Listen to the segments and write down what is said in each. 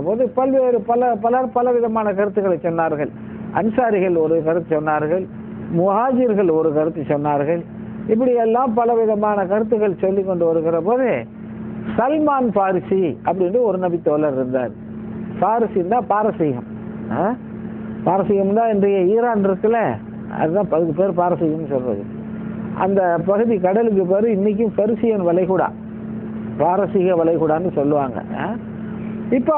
போது பலர் பல விதமான கருத்துக்களை சொன்னார்கள். அன்சாரிகள் ஒரு கருத்து சொன்னார்கள், முஹாஜிர்கள் ஒரு கருத்து சொன்னார்கள். இப்படி எல்லாம் பல விதமான கருத்துக்கள் சொல்லி கொண்டு வருகிற போது சல்மான் பாரிசி அப்படின்னு ஒரு நபி தோழர் இருந்தார். பாரிசின்னா பாரசீகம். பாரசீகம் தான் இன்றைய ஈரான் இருக்குல்ல, அதுதான் அதுக்கு பேர் பாரசீகம்னு சொல்றது. அந்த பகுதி கடலுக்கு பேர் இன்னைக்கும் பெர்சியன் வளைகுடா, பாரசீக வளைகுடான்னு சொல்லுவாங்க. இப்போ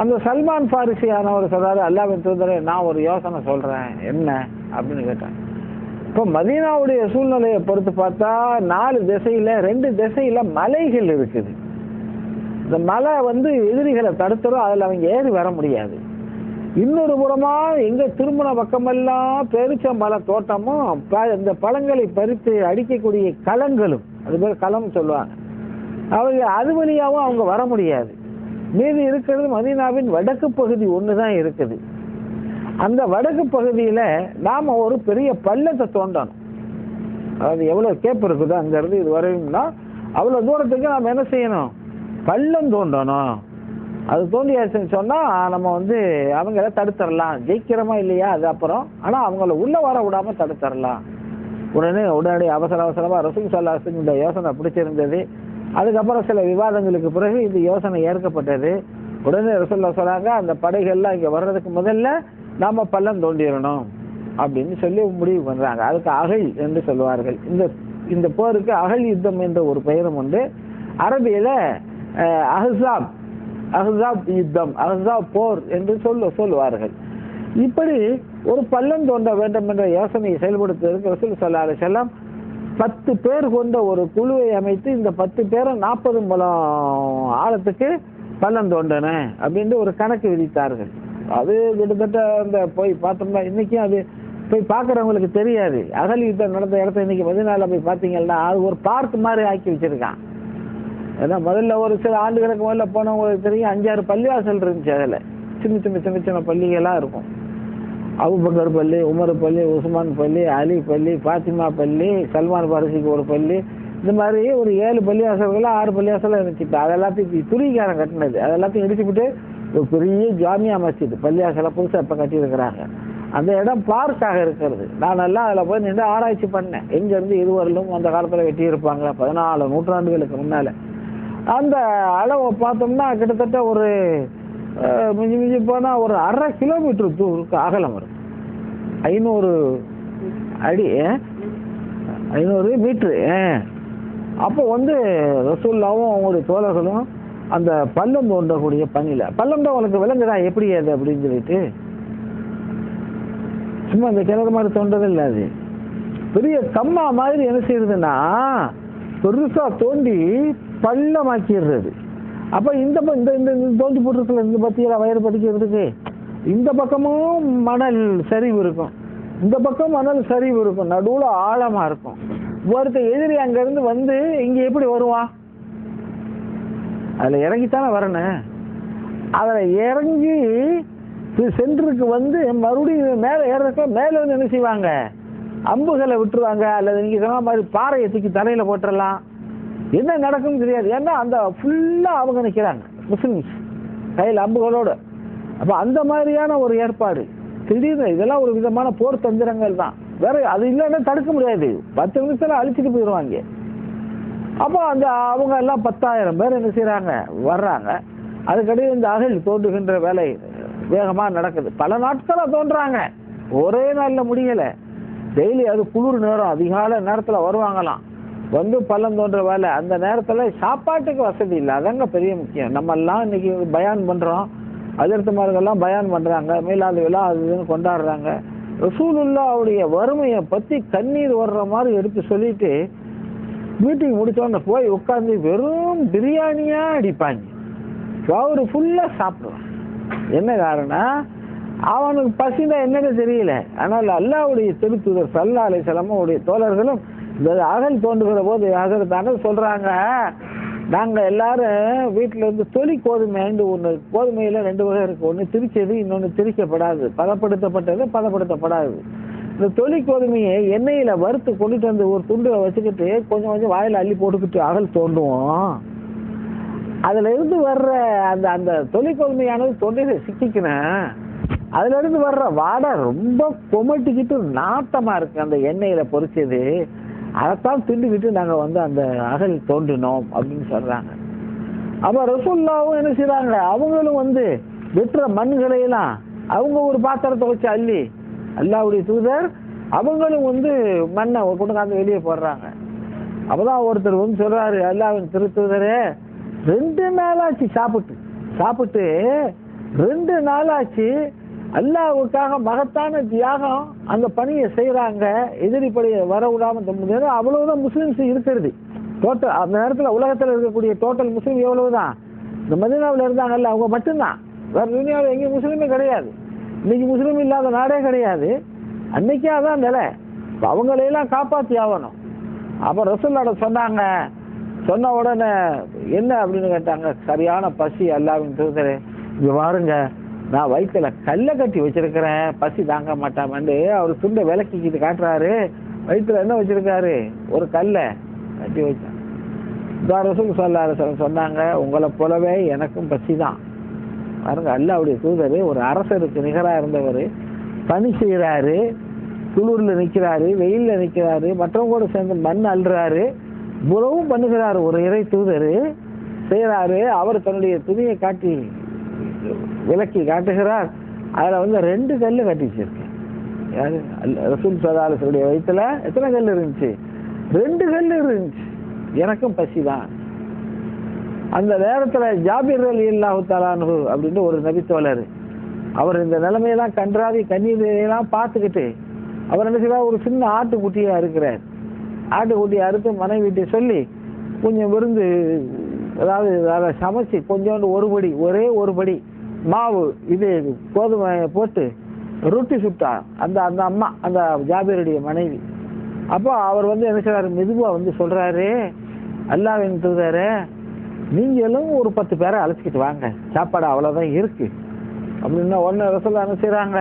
அந்த சல்மான் பாரிசியானவர் சொல்றாரு, அல்லாஹ்வின் தூதரே நான் ஒரு யோசனை சொல்றேன் என்ன அப்படின்னு கேட்டாங்க. இப்போ மதீனாவுடைய சூழ்நிலையை பொறுத்து பார்த்தா 4 திசையில 2 திசையில மலைகள் இருக்குது. இந்த மலை எதிரிகளை தடுத்துரும், அதில் அவங்க ஏறி வர முடியாது. இன்னொரு புறமா எங்க திருமண பக்கமெல்லாம் பெருச்ச மலை தோட்டமும் இந்த பழங்களை பறித்து அடிக்கக்கூடிய களங்களும், அது பேர் களம் சொல்லுவாங்க, அவங்க அது வழியாகவும் அவங்க வர முடியாது. மீதி இருக்கிறது மதீனாவின் வடக்கு பகுதி ஒண்ணுதான் இருக்குது. அந்த வடக்கு பகுதியில நாம ஒரு பெரிய பள்ளத்தை தோண்டணும். அதாவது எவ்வளவு கேப் இருக்குதோ அங்க இருந்து இது வரையும்னா அவ்வளவு தூரத்துக்கு நாம என்ன செய்யணும், பள்ளம் தோண்டணும். அது தோண்டியாச்சுன்னு சொன்னா நம்ம அவங்கள தடுத்துடலாம். ஜெயிக்கிறோமா இல்லையா அது அப்புறம், ஆனா அவங்கள உள்ள வர விடாம தடுத்துடலாம். உடனே அவசரமா ரசூல் ஸல்லல்லாஹு அலைஹி வஸல்லம் இந்த யோசனை பிடிச்சிருந்தது. அதுக்கப்புறம் சில விவாதங்களுக்கு பிறகு இந்த யோசனை ஏற்கப்பட்டது. உடனே ரசூலுல்லாஹ் சொன்னாங்க, அந்த படைகள்லாம் இங்க வர்றதுக்கு முதல்ல நாம பள்ளம் தோண்டிடணும் அப்படின்னு சொல்லி முடிவு பண்றாங்க. அதுக்கு அகழ் என்று சொல்லுவார்கள். இந்த போருக்கு அகழ் யுத்தம் என்ற ஒரு பெயரும் உண்டு. அரபியில அஹ்ஸாப் யுத்தம், அஹ்ஸாப் போர் என்று சொல்லுவார்கள். இப்படி ஒரு பள்ளம் தோண்ட வேண்டும் என்ற யோசனையை செயல்படுத்துவதற்கு ரசூல் ஸல்லல்லாஹு அலைஹி வஸல்லம் 10 பேர் கொண்ட ஒரு குழுவை அமைத்து இந்த 10 பேரும் 40 முழம் ஆழத்துக்கு பள்ளம் தோண்டன அப்படின்னு ஒரு கணக்கு விதித்தார்கள். அது கிட்டத்தட்ட போய் பார்த்தோம்னா இன்னைக்கும் அது போய் பார்க்கறவங்களுக்கு தெரியாது. அகல் யுத்தம் நடந்த இடத்த இன்னைக்கு மதீனால போய் பார்த்தீங்கன்னா அது ஒரு பார்க் மாதிரி ஆக்கி வச்சிருக்கான். ஏன்னா முதல்ல ஒரு சில ஆண்டுகளுக்கு முதல்ல போனவங்களுக்கு தெரியும், 5-6 பள்ளிவாசல் இருந்துச்சு. அதில் சின்ன பள்ளிகளா இருக்கும். அபூபக்கர் பள்ளி, உமர் பள்ளி, உஸ்மான் பள்ளி, அலி பள்ளி, பாத்திமா பள்ளி, சல்மான் பாரிசிக்கு ஒரு பள்ளி, இந்த மாதிரி ஒரு 7 பள்ளிவாசல்கள் 6 பள்ளிவாசல் இருந்துச்சு. அதெல்லாத்தையும் துணிக்காரன் கட்டினது, அதெல்லாத்தையும் இடிச்சுக்கிட்டு ஒரு பெரிய ஜாமியா மஸ்ஜித் பள்ளிவாசலை புதுசாக இப்போ கட்டியிருக்கிறாங்க. அந்த இடம் பார்க்காக இருக்கிறது. நான் எல்லாம் அதில் போய் நின்று ஆராய்ச்சி பண்ணேன். எங்கேருந்து இதுவரையிலும் அந்த காலத்தில் வெட்டியிருப்பாங்க 14 நூற்றாண்டுகளுக்கு முன்னால். அந்த அளவை பார்த்தோம்னா கிட்டத்தட்ட ஒரு மிஞ்சி போனால் ஒரு 1/2 கிலோமீட்டர் தூருக்கு அகலம் வரும். 500 அடி, 500 மீட்ரு. அப்போ ரசூலுல்லாவும் அவங்களுடைய தோழர்களும் அந்த பள்ளம் தோண்டக்கூடிய பணியில, பள்ளம் தான் உனக்கு விளங்குதா எப்படி அது அப்படின்னு சொல்லிட்டு சும்மா அந்த கிணறு மாதிரி தோண்டது இல்லை, அது பெரிய கம்மா மாதிரி என்ன செய்யுதுன்னா பெருசா தோண்டி பள்ளமாக்கிடுறது. அப்ப இந்த தோண்டி போட்டுருக்கல இந்த பத்தியில வயிறு பதிக்கிறதுக்கு இந்த பக்கமும் மணல் சரிவு இருக்கும், இந்த பக்கம் மணல் சரிவு இருக்கும், நடுவுல ஆழமா இருக்கும். ஒருத்தர் எதிரி அங்க இருந்து இங்க எப்படி வருவான்? அதுல இறங்கித்தானே வரணும். அதுல இறங்கி சென்டருக்கு மறுபடியும் மேல ஏறதுக்கு மேல என்ன செய்வாங்க, அம்புகளை விட்டுருவாங்க, அல்லது நீங்க சொன்ன மாதிரி பாறையை தூக்கி தலையில போட்டுடலாம். என்ன நடக்கும்னு தெரியாது. ஏன்னா அந்த ஃபுல்லா அவங்க நிக்கிறாங்க முஸ்லிம்ஸ் கையில் அம்புகளோட. அப்ப அந்த மாதிரியான ஒரு ஏற்பாடு திடீர்னு இதெல்லாம் ஒரு விதமான போர் தந்திரங்கள் தான். வேற அது இல்லைன்னா தடுக்க முடியாது. 10 நிமிஷத்துல அழிச்சிட்டு போயிடுவாங்க. அப்போ அவங்க எல்லாம் 10,000 பேர் என்ன செய்யறாங்க, வர்றாங்க. அதுக்கடியே இந்த அகல் தோண்டுகின்ற வேலை வேகமா நடக்குது. பல நாட்களா தோன்றாங்க, ஒரே நாள்ல முடியல. டெய்லி அது குளிர் நேரம், அதிகாலை நேரத்துல வருவாங்களாம், பள்ளம் தோன்ற வேலை. அந்த நேரத்துல சாப்பாட்டுக்கு வசதி இல்லை, அதங்க பெரிய முக்கியம். நம்ம எல்லாம் இன்னைக்கு பயான் பண்றோம், அதிர்த்தமார்கள்லாம் பயான் பண்றாங்க, மீலாது விழா அதுன்னு கொண்டாடுறாங்க. ரசூலுல்லாஹ்வுடைய வறுமையை பத்தி கண்ணீர் வர்ற மாதிரி எடுத்து சொல்லிட்டு மீட்டிங் முடிச்சோன்னு போய் உட்காந்து வெறும் பிரியாணியா அடிப்பாங்க. அவரு ஃபுல்லா சாப்பிடுவான். என்ன காரணம், அவனுக்கு பசினா என்னன்னு தெரியல. ஆனால் அல்லாஹ்வுடைய திருத்தூதர் ஸல்லல்லாஹு அலைஹி வஸல்லம் உடைய தோழர்களும் இந்த அகல் தோண்டுகிற போது அகல் சொல்றாங்க, நாங்க எல்லாரும் வீட்டுல தொலி கோதுமைன்னு ஒண்ணு, கோதுமையில 2 வகை இருக்கு, ஒண்ணு திரிச்சது, இன்னொன்னு திரிக்கப்படாது, பதப்படுத்தப்பட்டது, பதப்படுத்தப்படாது. இந்த தொலி கோதுமையை எண்ணெயில வறுத்து கொண்டுட்டு ஒரு துண்டுல வச்சுக்கிட்டு கொஞ்சம் வாயில அள்ளி போட்டுக்கிட்டு அகல் தோண்டுவோம். அதுல இருந்து வர்ற அந்த அந்த தொழிற்கொள்மையானது தொண்டையில சிக்கிக்கணும். அதுல இருந்து வர்ற வாடை ரொம்ப கொமட்டிக்கிட்டு நாட்டமா இருக்கு, அந்த எண்ணெயில பொரிச்சது. அதைத்தான் திண்டுக்கிட்டு நாங்க அந்த அகல் தோண்டினோம் அப்படின்னு சொல்றாங்க. அப்ப ரசூலுல்லாஹ்வும் என்ன செய்றாங்க, அவங்களும் வெற்ற மண்களை எல்லாம் அவங்க ஒரு பாத்திரத்தை வச்சு அள்ளி, அல்லாஹ்வுடைய தூதர் அவங்களும் மண்ணை கொண்டு வெளியே போடுறாங்க. அப்பதான் ஒருத்தர் சொல்றாரு, அல்லாஹ்வின் திருத்தூதரே 2 நாளாச்சு சாப்பிட்டு 2 நாளாச்சு அல்லாஹ்வுக்காக மகத்தான தியாகம் அந்த பணியை செய்யறாங்க, எதிரி படையை வர விடாம. அவ்வளவுதான் முஸ்லிம்ஸ் இருக்கிறது டோட்டல். அந்த நேரத்தில் உலகத்தில் இருக்கக்கூடிய டோட்டல் முஸ்லீம் எவ்வளவுதான், இந்த மதீனாவில் இருந்தாங்கல்ல அவங்க மட்டும்தான். வேற துனியாவில் எங்கேயும் முஸ்லீமே கிடையாது. இன்னைக்கு முஸ்லீம் இல்லாத நாடே கிடையாது. அன்னைக்கே அதான் நிலை. அவங்களையெல்லாம் காப்பாற்றி ஆகணும். அப்போ ரசூலுல்லாஹ் சொன்னாங்க. சொன்ன உடனே என்ன அப்படின்னு கேட்டாங்க. சரியான பசி, அல்லாஹ்வின் தூதரே இங்க பாருங்க, நான் வயிற்றுல கல்லை கட்டி வச்சிருக்கிறேன், பசி தாங்க மாட்டாமண்டு. அவர் துண்டை விளக்கிக்கிட்டு காட்டுறாரு. வயிற்றுல என்ன வச்சிருக்காரு, ஒரு கல்லை கட்டி வச்சான். ரசூல் ஸல்லல்லாஹு அலைஹி வஸல்லம் சொன்னாங்க, உங்களை போலவே எனக்கும் பசி தான். பாருங்க, அல்லாஹ்வுடைய தூதர் ஒரு அரசருக்கு நிகராக இருந்தவர், பணி செய்யறாரு, குளிர்ல நிற்கிறாரு, வெயில்ல நிற்கிறாரு, மற்றவங்க கூட சேர்ந்து மண் அள்ளுறாரு, புறவும் பண்ணுகிறாரு. ஒரு இறை தூதர் செய்யறாரு. அவர் தன்னுடைய துணியை காட்டி விளக்கி காட்டுகிறார். அதுல 2 கல்லு கட்டி வச்சிருக்கேன். ரசூல் ஸல்லல்லாஹு அலைஹி வஸல்லம் வயிற்றுல எத்தனை கல் இருந்துச்சு, 2 கல் இருந்துச்சு. எனக்கும் பசி தான். அந்த நேரத்துல ஜாபிர் ரலியல்லாஹு தஆலா அன்ஹு அப்படின்னு ஒரு நபித்தோழர், அவர் இந்த நிலைமையெல்லாம் கன்றாவி கண்ணீரையெல்லாம் பார்த்துக்கிட்டு அவர் என்ன செய்வார், ஒரு சின்ன ஆட்டுக்குட்டியா இருக்கிறார். ஆட்டுக்குட்டியை அறுத்து மனைவிட்டு சொல்லி கொஞ்சம் விருந்து, அதாவது அதை சமைச்சு கொஞ்சோண்டு ஒரே ஒரு படி மாவு கோதுமை போட்டு ரொட்டி சுட்டா அந்த அந்த அம்மா, அந்த ஜாபீருடைய மனைவி. அப்போ அவர் என்ன செய்றாரு, மெதுவா சொல்றாரு, அல்லாஹ்வின் தூதரே நீங்களும் ஒரு 10 பேரை அழைச்சிக்கிட்டு வாங்க, சாப்பாடு அவ்வளவுதான் இருக்கு அப்படின்னா உடனே ரசூலுல்லாஹ் என்ன செய்றாங்க,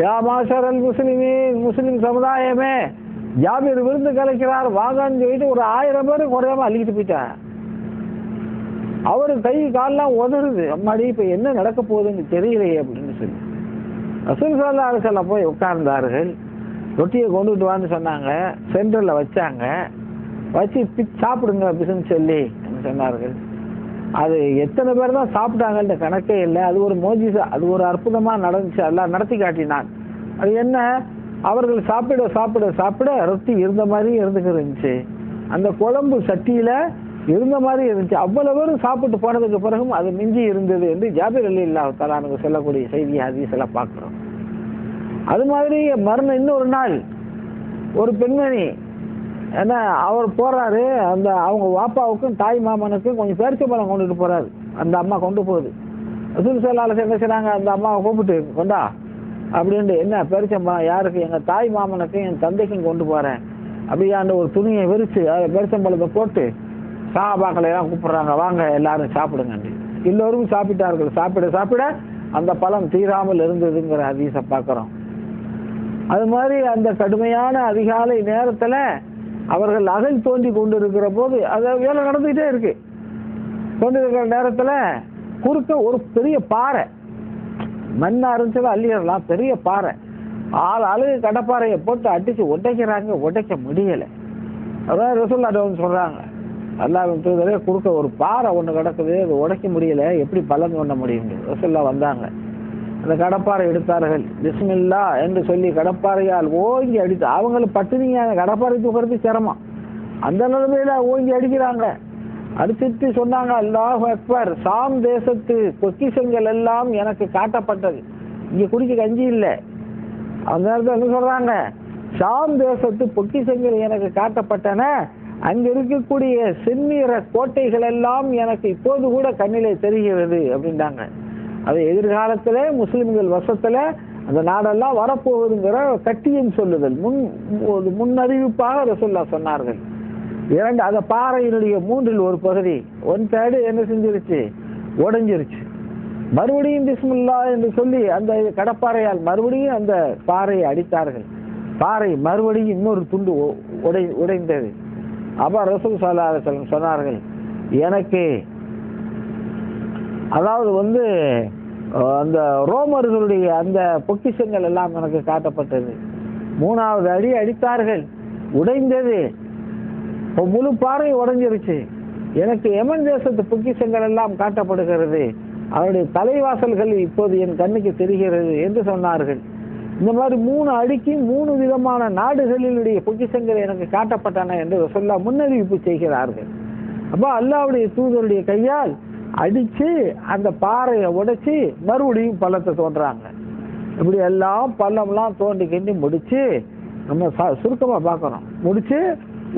யா மாஷரல் முஸ்லிமீன், முஸ்லிம் சமுதாயமே ஜாபீர் விருந்து கலைக்கிறார் வாங்கன்னு சொல்லிட்டு ஒரு 1000 பேர் குறையாம அள்ளிக்கிட்டு போயிட்டார். அவரு கை காலெல்லாம் உதறுது, அம்மாடி இப்ப என்ன நடக்க போகுதுன்னு தெரியலையே அப்படின்னு சொல்லி ரசூல் ஸல்லல்லாஹு அலைஹி வஸல்லம் போய் உட்கார்ந்தார்கள். ரொட்டியை கொண்டுட்டு வான்னு சொன்னாங்க, சென்டர்ல வச்சாங்க. வச்சு சாப்பிடுங்க அப்படின்னு சொல்லி சொன்னார்கள். அது எத்தனை பேர் தான் சாப்பிட்டாங்கன்ற கணக்கே இல்லை. அது ஒரு மோஜிசா, அது ஒரு அற்புதமா நடந்துச்சு, எல்லாம் நடத்தி காட்டினான். அது என்ன, அவர்கள் சாப்பிட சாப்பிட சாப்பிட ரொட்டி இருந்த மாதிரி இருந்துச்சு, அந்த குழம்பு சட்டியில இருந்த மாதிரி இருந்துச்சு. அவ்வளவு பேரும் சாப்பிட்டு போனதுக்கு பிறகும் அது மிஞ்சி இருந்தது என்று ஜாபீர் ரலியல்லாஹு தஆலா அன்ஹு சொல்லக்கூடிய செய்தி ஹதீஸ் எல்லாம் பார்க்கிறோம். அது மாதிரி மறுநாள் இன்னொரு நாள் ஒரு பெண்மணி ஏன்னா அவர் போறாரு, அந்த அவங்க வாப்பாவுக்கும் தாய் மாமனுக்கும் கொஞ்சம் பேரிச்சம்பழம் கொண்டுட்டு போறாரு. அந்த அம்மா கொண்டு போகுது. ரசூல் ஸல்லல்லாஹு அலைஹி வஸல்லம் என்ன செய்றாங்க, அந்த அம்மாவை கூப்பிட்டு கொண்டா அப்படின்ட்டு, என்ன பேரிச்சம்பழம் யாருக்கு, எங்க தாய் மாமனுக்கும் என் தந்தைக்கும் கொண்டு போறேன் அப்படியாண்டு ஒரு துணியை விரிச்சு அதை பேரிச்சம்பழத்தை போட்டு சஹாபாக்களை எல்லாம் கூப்பிடுறாங்க, வாங்க எல்லாரும் சாப்பிடுங்க. எல்லோரும் சாப்பிட்டார்கள். சாப்பிட சாப்பிட அந்த பழம் தீராமல் இருந்ததுங்கிற ஹதீஸை பார்க்கிறோம். அது மாதிரி அந்த கடுமையான அதிகாலை நேரத்துல அவர்கள் அகல் தோண்டி கொண்டு இருக்கிற போது, அது வேலை நடந்துகிட்டே இருக்கு. தோண்டி இருக்கிற நேரத்துல குறுக்க ஒரு பெரிய பாறை, மண்ணா இருந்துச்சுன்னா அள்ளிடலாம், பெரிய பாறை, அழகு கடப்பாறையை போட்டு அடிச்சு உடைக்கிறாங்க, உடைக்க முடியல. அதான் ரசூலுல்லாஹ் சொல்றாங்க, அல்லாஹ்வின் தூதரே குறுக்க ஒரு பாறை ஒண்ணு கிடக்குது, அது உடைக்க முடியல, எப்படி பலன் பண்ண முடியும். ரசூலுல்லாஹ் வந்தாங்க, அந்த கடப்பாறை எடுத்தார்கள். பிஸ்மில்லா என்று சொல்லி கடப்பாறையால் ஓங்கி அடித்து, அவங்களும் பட்டினியான கடப்பாறை தூக்கிறது சிரமம், அந்த நிலைமையில ஓங்கி அடிக்கிறாங்க. அடிச்சுட்டு சொன்னாங்க, அல்லாஹ் அக்பர், சாம் தேசத்து பொக்கிஷங்கள் எல்லாம் எனக்கு காட்டப்பட்டது. இங்க குடிக்க கஞ்சி இல்லை. அந்த நேரத்தில் என்ன சொல்றாங்க, ஷாம் தேசத்து பொக்கிஷங்கள் எனக்கு காட்டப்பட்டன, அங்க இருக்கக்கூடிய செந்நிற கோட்டைகள் எல்லாம் எனக்கு இப்போது கூட கண்ணிலே தெரிகிறது அப்படின்றாங்க. அது எதிர்காலத்திலே முஸ்லிம்கள் வசத்துல அந்த நாடெல்லாம் வரப்போகுதுங்கிற கட்டியம் சொல்லுதல், முன்னறிவிப்பாக ரசூலுல்லாஹ் சொன்னார்கள். இரண்டு, அந்த பாறையினுடைய 3இல் ஒரு பகுதி 1/3 என்ன செஞ்சிருச்சு, உடைஞ்சிருச்சு. மறுபடியும் பிஸ்மில்லா என்று சொல்லி அந்த கடப்பாறையால் மறுபடியும் அந்த பாறையை அடித்தார்கள். பாறை மறுபடியும் இன்னொரு துண்டு உடைந்தது. அப்ப ரசூல் ஸல்லல்லாஹு அலைஹி வஸல்லம் சொன்னார்கள், எனக்கு அதாவது வந்து அந்த ரோமர்களுடைய அந்த பொக்கிஷங்கள் எல்லாம் எனக்கு காட்டப்பட்டது. 3வது அடி அடித்தார்கள், உடைந்தது, முழு பாறை உடைஞ்சிருச்சு. எனக்கு யமன் தேசத்து பொக்கிஷங்கள் எல்லாம் காட்டப்படுகிறது, அவருடைய தலைவாசல்கள் இப்போது என் கண்ணுக்கு தெரிகிறது என்று சொன்னார்கள். இந்த மாதிரி 3 அடிக்கு 3 விதமான நாடுகளினுடைய பொக்கிஷங்கள் எனக்கு காட்டப்பட்டன என்று சொல்ல முன்னறிவிப்பு செய்கிறார்கள். அப்போ அல்லாஹ்வுடைய தூதருடைய கையால் அடிச்சு அந்த பாறையை உடைச்சு மறுபடியும் பள்ளத்தை தோன்றாங்க. இப்படி எல்லாம் பள்ளம்லாம் தோண்டி கிண்டி முடிச்சு நம்ம சுருக்கமா பார்க்கணும். முடிச்சு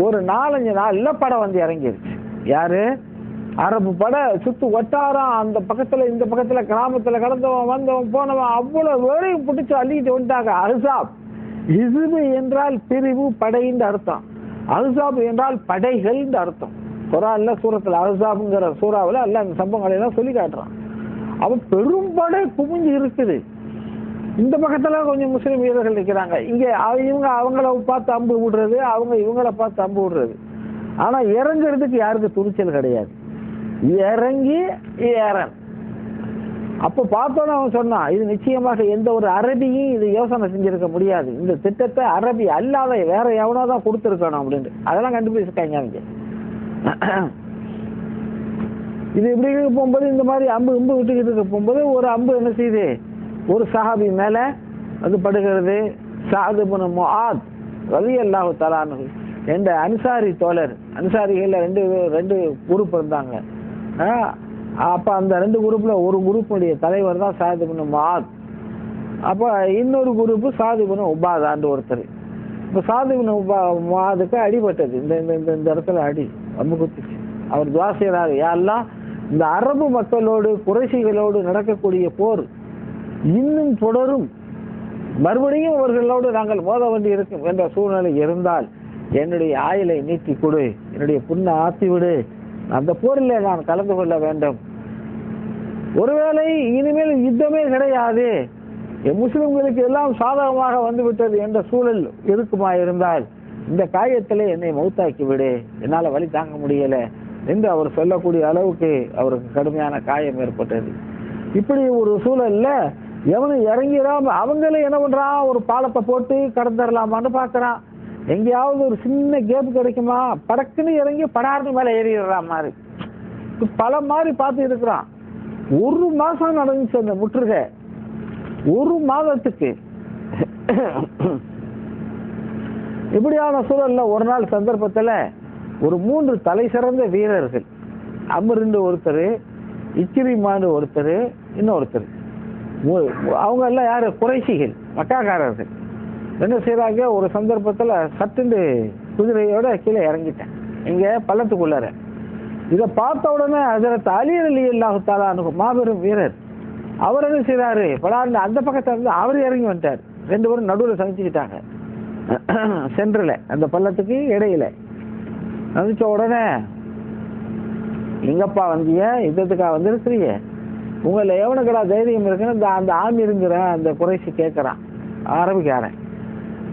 ஒரு 4-5 நாள்ல படம் வந்து இறங்கிருச்சு. யாரு? அரபு படை சுத்து வட்டாரம், அந்த பக்கத்துல இந்த பக்கத்துல கிராமத்துல கடந்தவன் வந்தவன் போனவன் அவ்வளவு வேலையும் பிடிச்சு அள்ளிட்டு வந்துட்டாங்க. அஹ்ஸாப், ஹிஸ்பு என்றால் பிரிவு, படைன்னு அர்த்தம். அஹ்ஸாப் என்றால் படைகள் அர்த்தம். குர்ஆன்ல சூரத்துல அஹ்ஸாப்ங்கிற சூறாவில் அல்லாஹ் அந்த சம்பவங்களை எல்லாம் சொல்லி காட்டுறான். அவ பெரும்படை குமிஞ்சு இருக்குது. இந்த பக்கத்துல கொஞ்சம் முஸ்லீம் வீரர்கள் நிற்கிறாங்க. இங்க இவங்க அவங்கள பார்த்து அம்பு விடுறது, அவங்க இவங்களை பார்த்து அம்பு விடுறது. ஆனா இறங்குறதுக்கு யாருக்கு துணிச்சல் கிடையாது. இறங்கி ஏறன். அப்ப பார்த்தோன்னு அவன் சொன்னான், இது நிச்சயமாக எந்த ஒரு அரபியும் இது யோசனை செஞ்சிருக்க முடியாது. இந்த திட்டத்தை அரபி அல்லாத வேற எவனோதான் கொடுத்துருக்கணும் அப்படின்ட்டு அதெல்லாம் கண்டுபிடிச்சிருக்காங்க அவங்க. இது இப்படி போகும்போது இந்த மாதிரி அம்பு விட்டுக்கிட்டு இருக்க போகும்போது ஒரு அம்பு என்ன செய்யுது, ஒரு சஹாபி மேல அது படுகிறது. சஅத் இப்னு முஆத் ரலியல்லாஹு தஆலா அன்ஹு என்ற அன்சாரி தோழர், அன்சாரிகள் ரெண்டு குரூப் இருந்தாங்க. அப்ப அந்த 2 குரூப்ல ஒரு குரூப்புடைய தலைவர் தான் சஅத் இப்னு முஆத். அப்ப இன்னொரு குரூப் சஅத் இப்னு உபாதான்னு ஒருத்தர். இப்ப சஅத் இப்னு முஆதுக்கு அடிபட்டது. இந்த இடத்துல அடி அம்பு குத்திச்சு. அவர் துஆ செய்றாரு, யா அல்லாஹ் இந்த அரபு மக்களோடு குறைஷிகளோடு நடக்கக்கூடிய போர் இன்னும் தொடரும், மறுபடியும் அவர்களோடு நாங்கள் மோத வேண்டி இருக்கும் என்ற சூழ்நிலை இருந்தால் என்னுடைய ஆயுளை நீட்டி கொடு, என்னுடைய புண்ணை ஆத்தி விடு, அந்த போரில் நான் கலந்து கொள்ள வேண்டும். ஒருவேளை இனிமேல் யுத்தமே கிடையாது, முஸ்லிம்களுக்கு எல்லாம் சாதகமாக வந்துவிட்டது என்ற சூழல் இருக்குமா இருந்தால் இந்த காயத்திலே என்னை மௌத்தாக்கி விடு, என்னால வலி தாங்க முடியல என்று அவர் சொல்லக்கூடிய அளவுக்கு அவருக்கு கடுமையான காயம் ஏற்பட்டது. இப்படி ஒரு சூழல்ல எவனும் இறங்கிடாம அவங்களே என்ன பண்றான், ஒரு பாலத்தை போட்டு கடந்துடலாமான்னு பாக்குறான். எங்கேயாவது ஒரு சின்ன கேப் கிடைக்குமா, படக்குன்னு இறங்கி படார்னு மேல ஏறிடுறா மாதிரி பல மாதிரி பார்த்து இருக்கிறான். 1 மாசம் நடந்துச்சு அந்த முற்றுகை. 1 மாதத்துக்கு இப்படியான சூழல்ல ஒரு நாள் சந்தர்ப்பத்துல ஒரு 3 தலை சிறந்த வீரர்கள், அம்ருன்னு ஒருத்தர், இக்ரிமான்னு ஒருத்தர், இன்னொருத்தர், அவங்க எல்லாம் யாரு, குறைஷிகள், மக்காக்காரர்கள். என்ன செய்யறாங்க, ஒரு சந்தர்ப்பத்துல சட்டுண்டு குதிரையோட கீழே இறங்கிட்டேன் இங்க பள்ளத்துக்குள்ளார. இதை பார்த்த உடனே ஹஜ்ரத் அலி ரலியல்லாஹு தஆலா அன்ஹு மாபெரும் வீரர், அவர் என்ன செய்யறாரு, பலான்னு அந்த பக்கத்துல இருந்து அவர் இறங்கி வந்துட்டார். 2 பேரும் நடுவில் சந்திச்சுக்கிட்டாங்க. சென்ட்ரல அந்த பள்ளத்துக்கு இடையில சந்திச்ச உடனே, எங்கப்பா வந்திய, யுத்தத்துக்காக வந்திருக்கிறீங்க, உங்களை எவனுக்கடா தைரியம் இருக்குன்னு அந்த ஆமீருங்கிற அந்த குறைசி கேட்கறான், ஆரம்பிக்காரன்.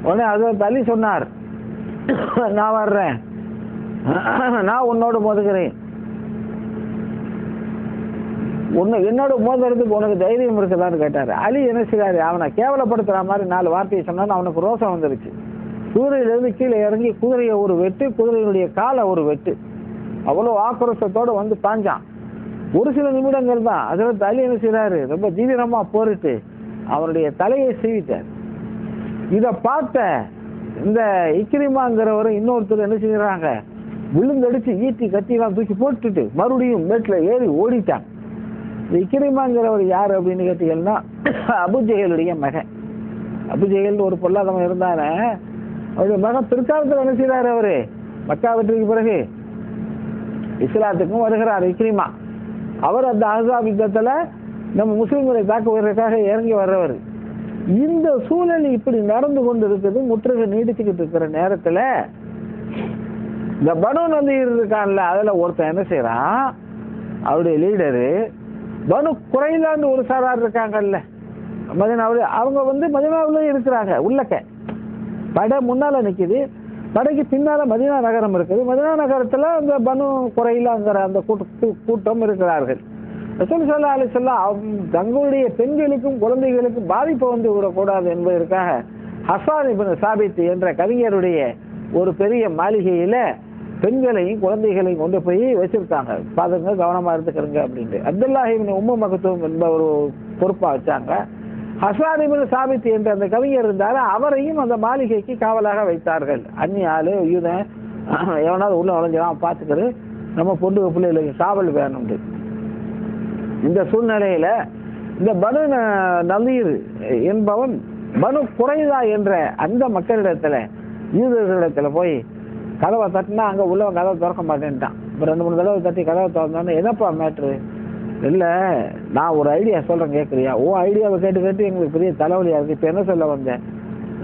உடனே ஹஜ்ரத் அலி சொன்னார், நான் வர்றேன், நான் உன்னோடு மோதுகிறேன், என்னோட மோதுறதுக்கு உனக்கு தைரியம் இருக்குதான்னு கேட்டாரு. அலி என்ன செய்யாரு, அவனை கேவலப்படுத்துற மாதிரி 4 வார்த்தையை சொன்னான்னு அவனுக்கு ரோசம் வந்துருச்சு. குதிரையிலிருந்து கீழே இறங்கி குதிரையை ஒரு வெட்டு, குதிரையினுடைய காலை ஒரு வெட்டு, அவ்வளவு ஆக்ரோஷத்தோடு வந்து பாஞ்சான். ஒரு சில நிமிடங்கள் தான். ஹஜ்ரத் அலி என்ன செய்யறாரு, ரொம்ப தீவிரமா போரிட்டு அவருடைய தலையை சீவிட்டார். இத பார்த்த இந்த இக்ரிமாங்கிறவரை இன்னொருத்தர் என்ன செய்யறாங்க, விழுந்தடிச்சு ஈட்டி கத்தியெல்லாம் தூக்கி போட்டுட்டு மறுபடியும் மேட்ல ஏறி ஓடிட்டாங்க. இந்த இக்ரிமாங்கிறவர் யாரு அப்படின்னு கேட்டீங்கன்னா, அபுஜெஹலுடைய மகன். அபுஜெஹல் ஒரு பொல்லாதவன் இருந்தானே, அவருடைய மகன் பிற்காலத்தில் என்ன செய்யறாரு, அவரு மக்கா வெற்றிக்கு பிறகு இஸ்லாத்துக்கும் வருகிறார் இக்ரிமா. அவர் அந்த அஹ்ஸாப் யுத்தத்துல நம்ம முஸ்லிம்களை தாக்குவதற்காக இறங்கி வர்றவர். இந்த சூழல் இப்படி நடந்து கொண்டு இருக்குது, முற்றுகை நீடிச்சுக்கிட்டு இருக்கிற நேரத்துல இந்த பனு நதீர் இருக்கான்ல, அதுல ஒருத்தன் என்ன செய்யறான், அவருடைய லீடரு பனு குறைலான்னு ஒரு சாரார் இருக்காங்கல்ல மதீனாவுல, அவங்க மதீனாவுல இருக்கிறாங்க. உள்ளக்க படை முன்னால நிக்குது, படைக்கு பின்னால மதீனா நகரம் இருக்குது. மதீனா நகரத்துல அந்த பனு குறைலாங்கிற அந்த கூட்டம் இருக்கிறார்கள். ரசூல் ஸல்லல்லாஹு அலைஹி வஸல்லம் தங்களுடைய பெண்களுக்கும் குழந்தைகளுக்கும் பாதிப்பு வந்து விடக்கூடாது என்பதற்காக ஹஸ்ஸான் இப்னு சாபித் என்ற கவிஞருடைய ஒரு பெரிய மாளிகையில பெண்களையும் குழந்தைகளையும் கொண்டு போய் வச்சிருக்காங்க. பாருங்க, கவனமா இருந்துக்கிறங்க அப்படின்ட்டு. அப்துல்லாஹ் இப்னு உம்மு மக்தூம் என்ப ஒரு பொறுப்பா வச்சாங்க. ஹஸ்ஸான் இப்னு சாபித் என்ற அந்த கவிஞர் இருந்தாரு, அவரையும் அந்த மாளிகைக்கு காவலாக வைத்தார்கள். அந்நிய ஆளு யூதன் எவனாவது உள்ள நுழைஞ்சான் பார்த்துக்கிறது, நம்ம பொண்ணு பிள்ளைகளுக்கு காவல் வேணும். இந்த சூழ்நிலையில இந்த பனு நலீர் என்பவன் பனு குறைதா என்ற அந்த மக்களிடத்துல யூதர்களிடத்துல போய் கதவை தட்டினா அங்க உள்ளவன் கதவை திறக்க மாட்டேன்ட்டான். இப்போ 2-3 தடவை தட்டி கதவை திறந்தோன்னே, என்னப்பா மேட்ரு? இல்லை, நான் ஒரு ஐடியா சொல்றேன் கேட்குறியா? ஓ ஐடியாவை கேட்டு கேட்டு எங்களுக்கு பெரிய தலைவலியா இருக்கு. இப்போ என்ன சொல்ல வந்தேன்?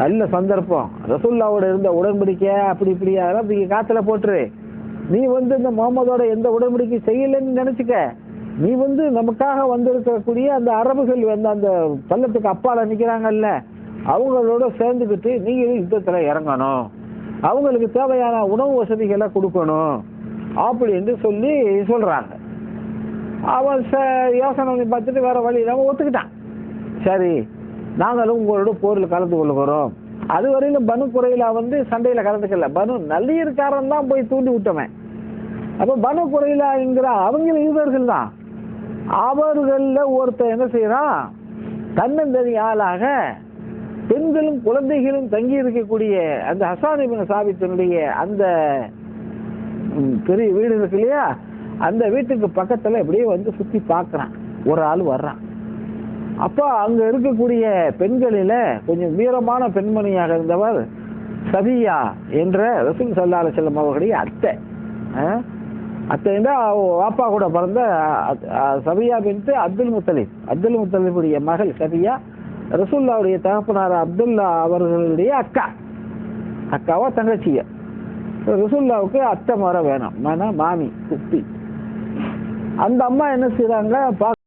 நல்ல சந்தர்ப்பம், ரசூல்லாவோட இருந்த உடன்படிக்கை அப்படி இப்படி அதெல்லாம் நீங்க காத்துல போட்டுரு. நீ வந்து இந்த முகமதோட எந்த உடன்படிக்கை செய்யலன்னு நினைச்சுக்க. நீ வந்து நமக்காக வந்திருக்கக்கூடிய அந்த அரபுகள் வந்து அந்த பள்ளத்துக்கு அப்பால நிக்கிறாங்கல்ல, அவங்களோட சேர்ந்துக்கிட்டு நீங்க யுத்தத்துல இறங்கணும், அவங்களுக்கு தேவையான உணவு வசதிகளை கொடுக்கணும் அப்படின்னு சொல்லி சொல்றாங்க. அவன் யோசனை பார்த்துட்டு வேற வழி இல்லாம ஒத்துக்கிட்டான். சரி, நாங்களும் உங்களோட போரில் கலந்து கொள்ளுகிறோம். அது வரையிலும் பனு குறையில வந்து சண்டையில கலந்துக்கல, பனு நல்லீர்காரன் தான் போய் தூண்டி விட்டவன். அப்ப பனு குறையிலாங்கிற அவங்க யூதர்கள் தான். அவர்கள ஒருத்தர் என்ன செய்யறான், தன்னந்தனி ஆளாக பெண்களும் குழந்தைகளும் தங்கி இருக்கக்கூடிய அந்த ஹஸ்ஸான் இப்னு சாபித்தினுடைய அந்த பெரிய வீடு இருக்கு இல்லையா, அந்த வீட்டுக்கு பக்கத்துல எப்படியே வந்து சுத்தி பார்க்கறான். ஒரு ஆள் வர்றான். அப்ப அங்க இருக்கக்கூடிய பெண்களில கொஞ்சம் வீரமான பெண்மணியாக இருந்தவர் சபியா என்ற ரசூல் ஸல்லல்லாஹு அலைஹி வஸல்லம் அவர்களுடைய அத்தை. அத்தைன்னா வாப்பா கூட பிறந்த சபியா பின்த் அப்துல் முத்தலிபுடைய மகள் சபியா, ரசூலுல்லாஹ்வுடைய தகப்பனார் அப்துல்லா அவர்களுடைய அக்காவா தங்கச்சிய. ரசூலுல்லாஹ்வுக்கு அத்தை முறை வேணும், மாமி குப்பி. அந்த அம்மா என்ன செய்யறாங்க,